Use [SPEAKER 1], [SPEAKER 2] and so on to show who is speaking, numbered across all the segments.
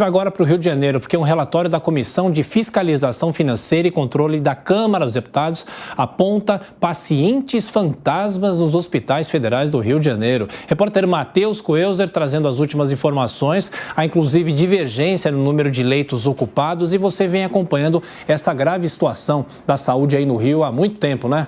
[SPEAKER 1] Agora para o Rio de Janeiro, porque um relatório da Comissão de Fiscalização Financeira e Controle da Câmara dos Deputados aponta pacientes fantasmas nos hospitais federais do Rio de Janeiro. Repórter Matheus Coelzer trazendo as últimas informações, há inclusive divergência no número de leitos ocupados e você vem acompanhando essa grave situação da saúde aí no Rio há muito tempo, né?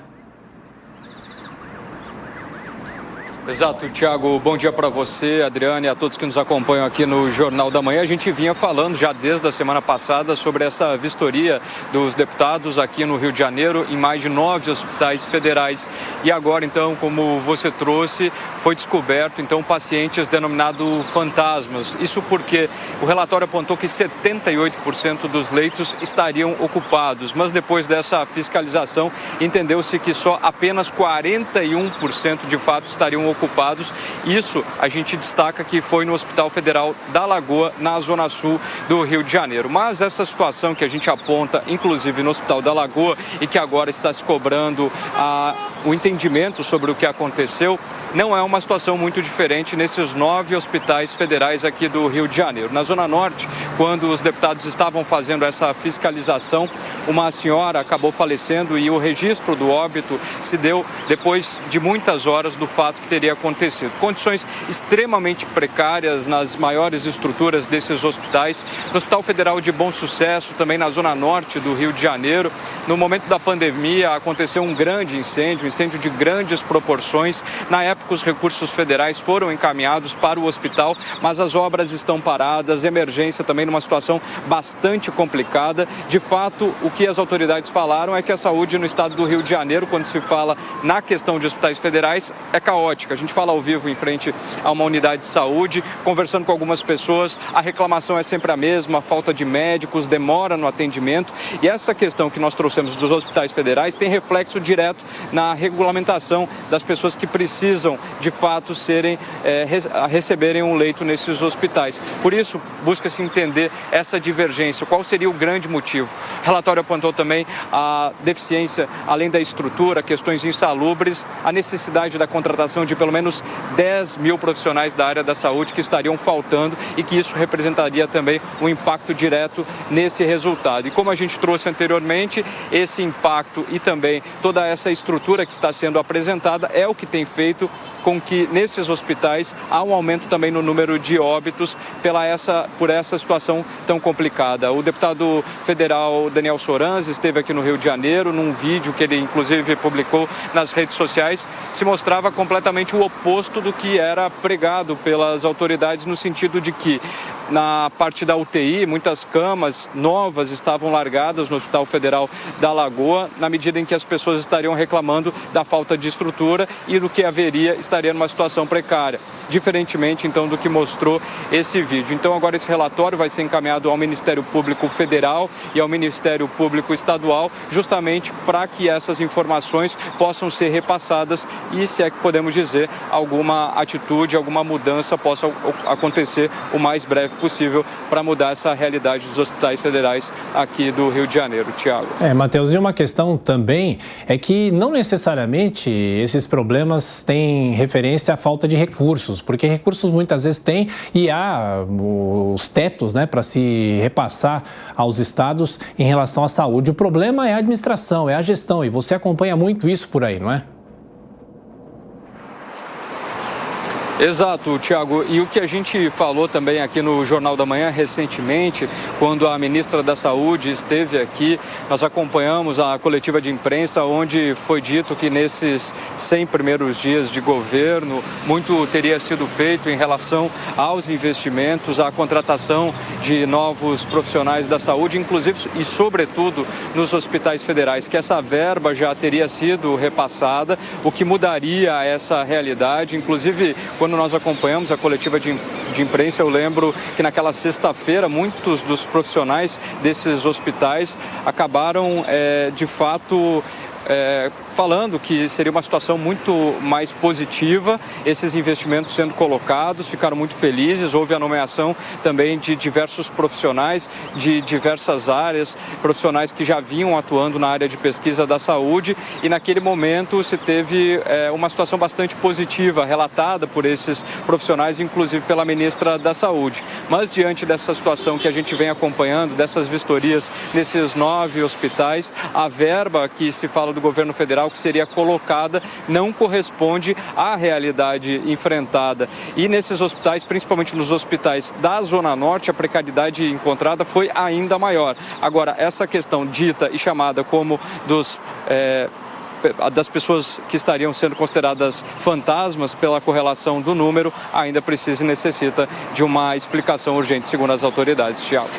[SPEAKER 2] Exato, Thiago. Bom dia para você, Adriane, e a todos que nos acompanham aqui no Jornal da Manhã. A gente vinha falando já desde a semana passada sobre essa vistoria dos deputados aqui no Rio de Janeiro em mais de 9 hospitais federais. E agora, então, como você trouxe, foi descoberto, então, pacientes denominados fantasmas. Isso porque o relatório apontou que 78% dos leitos estariam ocupados, mas depois dessa fiscalização, entendeu-se que só apenas 41% de fato estariam ocupados. Isso a gente destaca que foi no Hospital Federal da Lagoa, na Zona Sul do Rio de Janeiro. Mas essa situação que a gente aponta, inclusive no Hospital da Lagoa, e que agora está se cobrando o entendimento sobre o que aconteceu, não é uma situação muito diferente nesses 9 hospitais federais aqui do Rio de Janeiro. Na Zona Norte, quando os deputados estavam fazendo essa fiscalização, uma senhora acabou falecendo e o registro do óbito se deu depois de muitas horas do fato que teria acontecido. Condições extremamente precárias nas maiores estruturas desses hospitais. No Hospital Federal de Bom Sucesso, também na Zona Norte do Rio de Janeiro, no momento da pandemia aconteceu um grande incêndio, um incêndio de grandes proporções. Na época, os recursos federais foram encaminhados para o hospital, mas as obras estão paradas, emergência também numa situação bastante complicada. De fato, o que as autoridades falaram é que a saúde no estado do Rio de Janeiro, quando se fala na questão de hospitais federais, é caótica. A gente fala ao vivo em frente a uma unidade de saúde, conversando com algumas pessoas, a reclamação é sempre a mesma, a falta de médicos, demora no atendimento, e essa questão que nós trouxemos dos hospitais federais tem reflexo direto na regulamentação das pessoas que precisam de fato receberem um leito nesses hospitais. Por isso, busca-se entender essa divergência, qual seria o grande motivo. O relatório apontou também a deficiência, além da estrutura, questões insalubres, a necessidade da contratação de pelo menos 10 mil profissionais da área da saúde que estariam faltando e que isso representaria também um impacto direto nesse resultado. E como a gente trouxe anteriormente, esse impacto e também toda essa estrutura que está sendo apresentada é o que tem feito com que nesses hospitais há um aumento também no número de óbitos por essa situação tão complicada. O deputado federal Daniel Soranz esteve aqui no Rio de Janeiro, num vídeo que ele inclusive publicou nas redes sociais, se mostrava completamente o oposto do que era pregado pelas autoridades, no sentido de que na parte da UTI, muitas camas novas estavam largadas no Hospital Federal da Lagoa, na medida em que as pessoas estariam reclamando da falta de estrutura e do que estaria numa situação precária, diferentemente então do que mostrou esse vídeo. Então agora esse relatório vai ser encaminhado ao Ministério Público Federal e ao Ministério Público Estadual, justamente para que essas informações possam ser repassadas e, se é que podemos dizer, alguma atitude, alguma mudança possa acontecer o mais breve possível para mudar essa realidade dos hospitais federais aqui do Rio de Janeiro. Thiago.
[SPEAKER 1] Matheus, e uma questão também é que não necessariamente esses problemas têm referência à falta de recursos, porque recursos muitas vezes tem e há os tetos, né, para se repassar aos estados em relação à saúde. O problema é a administração, é a gestão, e você acompanha muito isso por aí, não é?
[SPEAKER 2] Exato, Thiago. E o que a gente falou também aqui no Jornal da Manhã recentemente, quando a ministra da Saúde esteve aqui, nós acompanhamos a coletiva de imprensa, onde foi dito que nesses 100 primeiros dias de governo, muito teria sido feito em relação aos investimentos, à contratação de novos profissionais da saúde, inclusive e sobretudo nos hospitais federais, que essa verba já teria sido repassada, o que mudaria essa realidade. Inclusive, quando nós acompanhamos a coletiva de imprensa, eu lembro que naquela sexta-feira muitos dos profissionais desses hospitais acabaram, de fato, falando que seria uma situação muito mais positiva, esses investimentos sendo colocados, ficaram muito felizes, houve a nomeação também de diversos profissionais de diversas áreas, profissionais que já vinham atuando na área de pesquisa da saúde, e naquele momento se teve uma situação bastante positiva, relatada por esses profissionais, inclusive pela ministra da Saúde. Mas diante dessa situação que a gente vem acompanhando, dessas vistorias nesses 9 hospitais, a verba que se fala do governo federal que seria colocada não corresponde à realidade enfrentada. E nesses hospitais, principalmente nos hospitais da Zona Norte, a precariedade encontrada foi ainda maior. Agora, essa questão dita e chamada como das pessoas que estariam sendo consideradas fantasmas pela correlação do número, ainda precisa e necessita de uma explicação urgente, segundo as autoridades. Tiago.